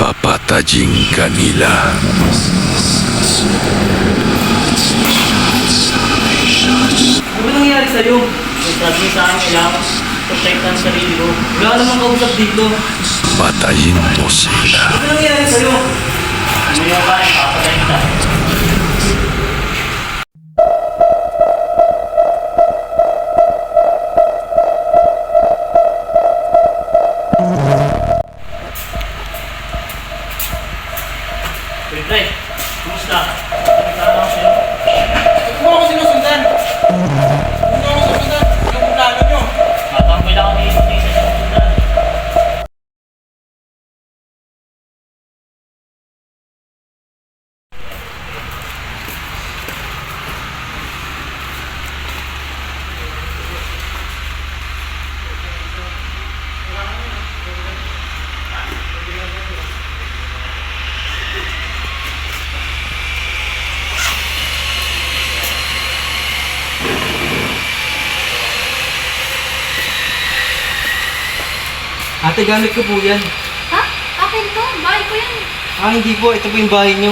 Papatajing kanila. Ano ba nangyari sa'yo? Sabi niya sa akin, kailangan protect ang sarili ko. Wala namang kausap dito. Patayin mo sila. Ano ba nangyari sa'yo? Ano yung kain? Papatay kita. Pre, kumusta? Nakikita ako sa'yo. Huwag mo ako sinusundan! Huwag mo ako sinusundan! Anong plano nyo? Matambay lang ako dito sa sinusundan. Ate, gamit ko po yan. Ha? Akin to? Bahay ko yan. Ah, hindi po. Ito po yung bahay nyo.